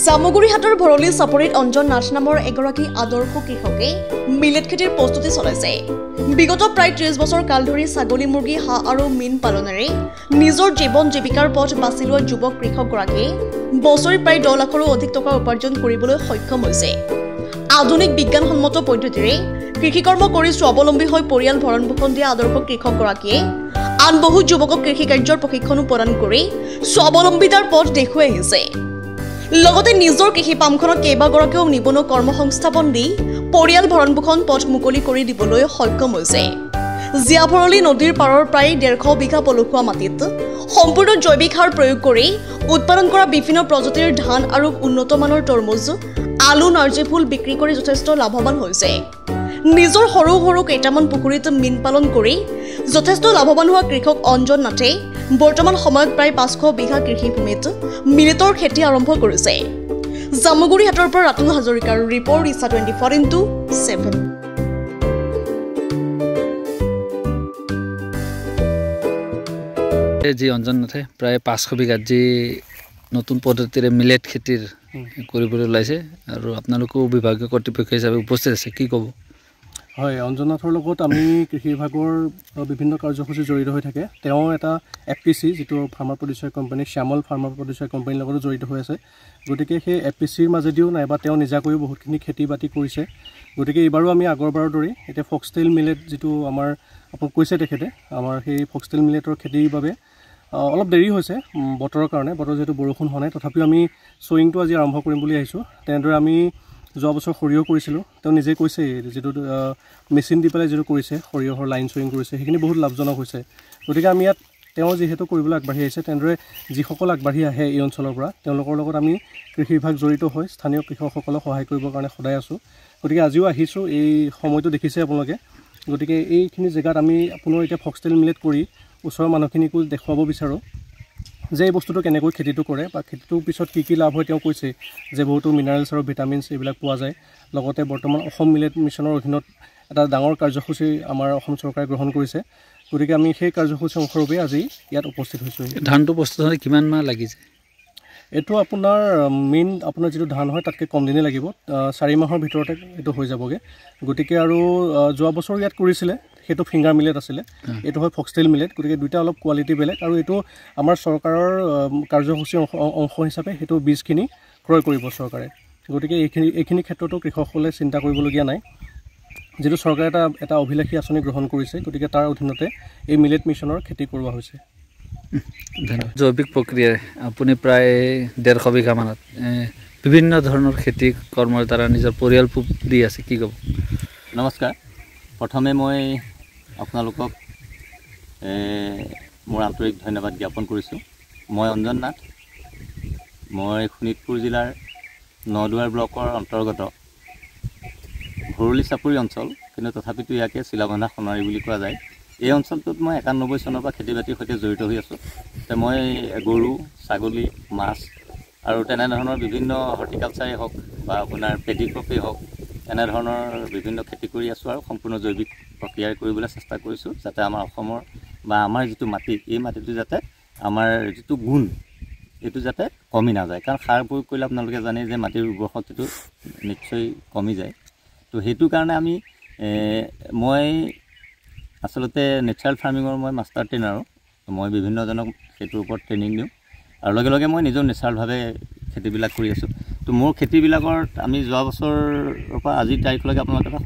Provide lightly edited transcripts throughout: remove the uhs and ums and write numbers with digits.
জামুগুৰিহাটৰ ভৰলী চাপৰিত অঞ্জন নাথ নামৰ এগৰাকী আদৰ্শ কৃষকে মিলেট খেতিৰ প্ৰস্তুতি চলাইছে। বিগত প্ৰায় 30 বছৰ কাল ধৰি ছাগলী মুৰ্গী হাঁহ আৰু মীন পালনেৰে নিজৰ জীৱন জীৱিকাৰ পথ বাছি লোৱা যুৱক কৃষকগৰাকীয়ে বছৰি প্ৰায় 10 লাখৰো অধিক টকা উপাৰ্জন কৰিবলৈ সক্ষম হৈছে। আধুনিক বিজ্ঞানসন্মত পদ্ধতিৰে কৃষিকৰ্ম কৰি স্বাৱলম্বী হৈ পৰিয়াল ভৰণ পোষণ দিয়া আদৰ্শ কৃষকগৰাকীয়ে আন বহু যুৱকক কৃষি কাৰ্যৰ প্ৰশিক্ষণো প্ৰদান কৰি স্বাৱলম্বিতাৰ পথ দেখুৱাই আহিছে। লগতে নিজৰ কৃষি পামখনত কেইবাগৰাকীও নিবনুৱা কৰ্মসংস্থাপন দি পৰিয়াল ভৰণ পোষণ পথ মুকলি কৰি দিবলৈ সক্ষম হৈছে। জীয়াভৰলী নদীৰ পাৰৰ প্ৰায় 150 বিঘা পলসুৱা মাটিত সম্পূৰ্ণ জৈৱিক সাৰ প্ৰয়োগ কৰি উৎপাদন কৰা বিভিন্ন প্ৰজাতিৰ ধান আৰু উন্নত মানৰ তৰমুজ, আলু, নাৰ্জী ফুল বিক্ৰী কৰি যথেষ্ট লাভৱান হৈছে। নিজৰ সৰু সৰু কেইটামান পুখুৰীত মীন পালন কৰি যথেষ্ট লাভৱান হোৱা কৃষক অঞ্জন নাথে বৰ্তমান সময়ত প্ৰায় 500 বিঘা কৃষিভূমিত মিলেটৰ খেতি আৰম্ভ কৰিছে। জামুগুৰিহাটৰ পৰা ৰাতুল হাজৰিকাৰ ৰিপৰ্ট, ইছা 24x7। যি অঞ্জন নাথে প্ৰায় 500 বিঘাত যি নতুন পদ্ধতিৰে মিলেট খেতিৰ কৰিবলৈ ওলাইছে আৰু আপোনালোকেও বিভাগীয় কৰ্তৃপক্ষ হিচাপে উপস্থিত আছে, কি ক'ব? হয়, অঞ্জন নাথৰ লগত আমি কৃষি বিভাগৰ বিভিন্ন কাৰ্যসূচী জড়িত হৈ থাকে। তেওঁ এটা FPC যিটো ফাৰ্মাৰ প্ৰডিউচাৰ কোম্পানী, শ্যামল ফাৰ্মাৰ প্ৰডিউচাৰ কোম্পানীৰ লগতো জড়িত হৈ আছে। গতিকে সেই FPCৰ মাজেদিও নাইবা তেওঁ নিজাকৈও বহুতখিনি খেতি বাতি কৰিছে। গতিকে এইবাৰো আমি আগৰবাৰৰ দৰেই এতিয়া ফক্সটেইল মিলেট যিটো আমাৰ আপোনাক কৈছে তেখেতে, আমাৰ সেই ফক্সটেইল মিলেটৰ খেতিৰ বাবে অলপ দেৰি হৈছে বতৰৰ কাৰণে, বতৰ যিহেতু বৰষুণ হোৱা নাই, তথাপিও আমি ছয়িংটো আজি আৰম্ভ কৰিম বুলি আহিছোঁ। তেনেদৰে আমি যোৱা বছৰ সৰিয়হ কৰিছিলোঁ, তেওঁ নিজে কৈছে যিটো মেচিন দি পেলাই যিটো কৰিছে সৰিয়হৰ লাইন ছয়িং কৰিছে, সেইখিনি বহুত লাভজনক হৈছে। গতিকে আমি ইয়াত তেওঁ যিহেতু কৰিবলৈ আগবাঢ়ি আহিছে, তেনেদৰে যিসকল আগবাঢ়ি আহে এই অঞ্চলৰ পৰা তেওঁলোকৰ লগত আমি কৃষি বিভাগ জড়িত হৈ স্থানীয় কৃষকসকলক সহায় কৰিবৰ কাৰণে সদায় আছোঁ। গতিকে আজিও আহিছোঁ, এই সময়টো দেখিছে আপোনালোকে। গতিকে এইখিনি জেগাত আমি আপোনাৰ এতিয়া ফক্সটেইল মিলেট কৰি ওচৰৰ মানুহখিনিকো দেখুৱাব বিচাৰোঁ যে এই বস্তুটো কেনেকৈ খেতিটো কৰে বা খেতিটোৰ পিছত কি লাভ হয়। তেওঁ কৈছে যে বহুতো মিনাৰেলছ আৰু ভিটামিনছ এইবিলাক পোৱা যায়। লগতে বৰ্তমান অসম মিলেট মিছনৰ অধীনত এটা ডাঙৰ কাৰ্যসূচী আমাৰ অসম চৰকাৰে গ্ৰহণ কৰিছে। গতিকে আমি সেই কাৰ্যসূচী অংশৰূপে আজি ইয়াত উপস্থিত হৈছোঁ। ধানটো প্ৰস্তুত হ'লে কিমান মাহ লাগিছে? এইটো আপোনাৰ মেইন আপোনাৰ যিটো ধান হয় তাতকৈ কম দিনেই লাগিব, 4 মাহৰ ভিতৰতে এইটো হৈ যাবগৈ। গতিকে আৰু যোৱা বছৰ ইয়াত কৰিছিলে সেইটো ফিংগাৰ মিলেট আছিলে, এইটো হয় ফক্সটেইল মিলেট। গতিকে দুইটা অলপ কোৱালিটি বেলেগ, আৰু এইটো আমাৰ চৰকাৰৰ কাৰ্যসূচীৰ অংশ হিচাপে সেইটো বীজখিনি ক্ৰয় কৰিব চৰকাৰে। গতিকে এইখিনি ক্ষেত্ৰতো কৃষকসকলে চিন্তা কৰিবলগীয়া নাই, যিটো চৰকাৰে এটা অভিলাষী আঁচনি গ্ৰহণ কৰিছে। গতিকে তাৰ অধীনতে এই মিলেট মিছনৰ খেতি কৰোৱা হৈছে। জৈৱিক প্ৰক্ৰিয়াৰে আপুনি প্ৰায় 150 বিঘা মানত বিভিন্ন ধৰণৰ খেতি কৰ্মৰ দ্বাৰা নিজৰ পৰিয়াল পোহ দি আছে, কি ক'ব? নমস্কাৰ। প্ৰথমে মই আপোনালোকক মোৰ আন্তৰিক ধন্যবাদ জ্ঞাপন কৰিছোঁ। মই অঞ্জন নাথ, মই শোণিতপুৰ জিলাৰ নদুৱাৰ ব্লকৰ অন্তৰ্গত ভৰলী চাপৰি অঞ্চল, কিন্তু তথাপিতো ইয়াকে চিলাবন্ধা সোণাৰী বুলি কোৱা যায়। এই অঞ্চলটোত মই 91 চনৰ পৰা খেতি বাতিৰ সৈতে জড়িত হৈ আছোঁ। মই গৰু, ছাগলী, মাছ আৰু তেনেধৰণৰ বিভিন্ন হৰ্টিকালচাৰেই হওক বা আপোনাৰ পেডিক্ৰপেই হওক, এনেধৰণৰ বিভিন্ন খেতি কৰি আছোঁ আৰু সম্পূৰ্ণ জৈৱিক প্ৰক্ৰিয়াৰে কৰিবলৈ চেষ্টা কৰিছোঁ, যাতে আমাৰ অসমৰ বা আমাৰ যিটো মাটি, এই মাটিটো যাতে আমাৰ যিটো গুণ এইটো যাতে কমি নাযায়। কাৰণ সাৰ প্ৰয়োগ কৰিলে আপোনালোকে জানে যে মাটিৰ উৰ্বৰ শক্তিটো নিশ্চয় কমি যায়। তো সেইটো কাৰণে মই আচলতে নেচাৰেল ফাৰ্মিঙৰ মই মাষ্টাৰ ট্ৰেইনাৰো। মই বিভিন্নজনক সেইটোৰ ওপৰত ট্ৰেইনিং দিওঁ আৰু লগে লগে মই নিজেও নেচাৰেলভাৱে খেতিবিলাক কৰি আছোঁ। তো মোৰ খেতিবিলাকত আমি যোৱা বছৰৰ পৰা আজিৰ তাৰিখলৈকে আপোনালোকে এটা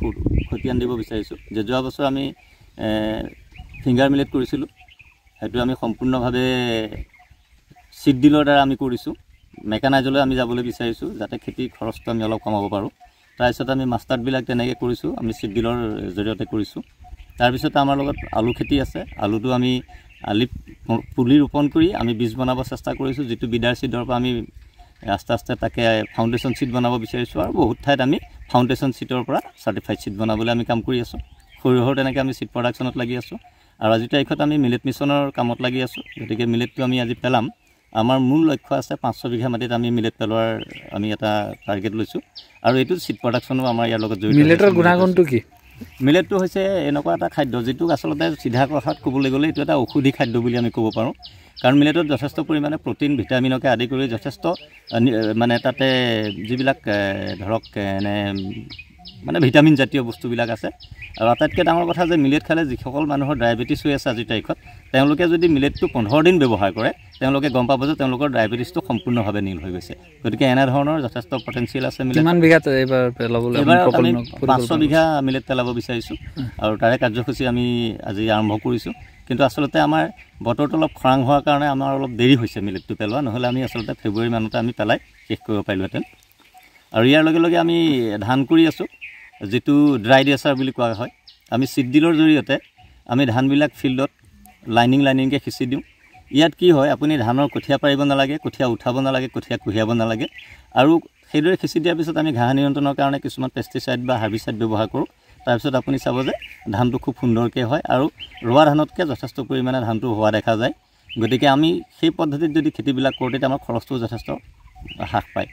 খতিয়ান দিব বিচাৰিছোঁ যে যোৱা বছৰ আমি ফিংগাৰ মিলেট কৰিছিলোঁ। সেইটো আমি সম্পূৰ্ণভাৱে চিড ডিলৰ দ্বাৰা আমি কৰিছোঁ। মেকানাইজলৈ আমি যাবলৈ বিচাৰিছোঁ যাতে খেতিৰ খৰচটো আমি অলপ কমাব পাৰোঁ। তাৰপিছত আমি মাষ্টাৰ্ডবিলাক তেনেকৈ কৰিছোঁ, আমি চিড ডিলৰ জৰিয়তে কৰিছোঁ। তাৰপিছত আমাৰ লগত আলু খেতি আছে। আলুটো আমি পুলি ৰোপণ কৰি আমি বীজ বনাব চেষ্টা কৰিছোঁ, যিটো বিডাৰ চিডৰ পৰা আমি আস্তে আস্তে তাকে ফাউণ্ডেশ্যন চিড বনাব বিচাৰিছোঁ। আৰু বহুত ঠাইত আমি ফাউণ্ডেশ্যন চিডৰ পৰা চাৰ্টিফাইড চিড বনাবলৈ আমি কাম কৰি আছোঁ। সৰিয়হৰ তেনেকৈ আমি চিড প্ৰডাকশ্যনত লাগি আছোঁ। আৰু আজিৰ তাৰিখত আমি মিলেট মিছনৰ কামত লাগি আছোঁ। গতিকে মিলেটটো আমি আজি পেলাম। আমাৰ মূল লক্ষ্য আছে 500 বিঘা মাটিত আমি মিলেট পেলোৱাৰ আমি এটা টাৰ্গেট লৈছোঁ, আৰু এইটো চিড প্ৰডাকশ্যনো আমাৰ ইয়াৰ লগত জড়িত। মিলেটৰ গুণাগুণটো কি? মিলেটটো হৈছে এনেকুৱা এটা খাদ্য যিটোক আচলতে চিধা কথাত ক'বলৈ গ'লে এইটো এটা ঔষধি খাদ্য বুলি আমি ক'ব পাৰোঁ কাৰণ মিলেটত যথেষ্ট পৰিমাণে প্ৰ'টিন ভিটামিনকে আদি কৰি যথেষ্ট মানে তাতে যিবিলাক ধৰক মানে ভিটামিন জাতীয় বস্তুবিলাক আছে আৰু আটাইতকৈ ডাঙৰ কথা যে মিলেট খালে যিসকল মানুহৰ ডায়েবেটিছ হৈ আছে আজিৰ তাৰিখত তেওঁলোকে যদি মিলেটটো 15 দিন ব্যৱহাৰ কৰে তেওঁলোকে গম পাব যে তেওঁলোকৰ ডায়েবেটিছটো সম্পূৰ্ণভাৱে নীল হৈ গৈছে গতিকে এনেধৰণৰ যথেষ্ট পটেনচিয়েল আছে মিলেট কিমান বিঘাত এইবাৰ পেলাবলৈ আমি 500 বিঘা মিলেট পেলাব বিচাৰিছোঁ আৰু তাৰে কাৰ্যসূচী আমি আজি আৰম্ভ কৰিছোঁ কিন্তু আচলতে আমাৰ বতৰটো অলপ খৰাং হোৱাৰ কাৰণে আমাৰ অলপ দেৰি হৈছে মিলেটটো পেলোৱা নহ'লে আমি আচলতে ফেব্ৰুৱাৰী মানতে আমি পেলাই শেষ কৰিব পাৰিলোহেঁতেন আৰু ইয়াৰ লগে লগে আমি ধান কৰি আছোঁ যিটো ড্ৰাই ড্ৰেচাৰ বুলি কোৱা হয় আমি চিড ডিলৰ জৰিয়তে আমি ধানবিলাক ফিল্ডত লাইনিংকৈ সিঁচি দিওঁ ইয়াত কি হয় আপুনি ধানৰ কঠীয়া পাৰিব নালাগে কঠীয়া উঠাব নালাগে কঠীয়া কুহিয়াব নালাগে আৰু সেইদৰে সিঁচি দিয়াৰ পিছত আমি ঘাঁহ নিয়ন্ত্ৰণৰ কাৰণে কিছুমান পেষ্টিচাইড বা হাৰ্বিচাইড ব্যৱহাৰ কৰোঁ তাৰপিছত আপুনি চাব যে ধানটো খুব সুন্দৰকৈ হয় আৰু ৰোৱা ধানতকৈ যথেষ্ট পৰিমাণে ধানটো হোৱা দেখা যায় গতিকে আমি সেই পদ্ধতিত যদি খেতিবিলাক কৰোঁ তেতিয়া আমাৰ খৰচটো যথেষ্ট হ্ৰাস পায়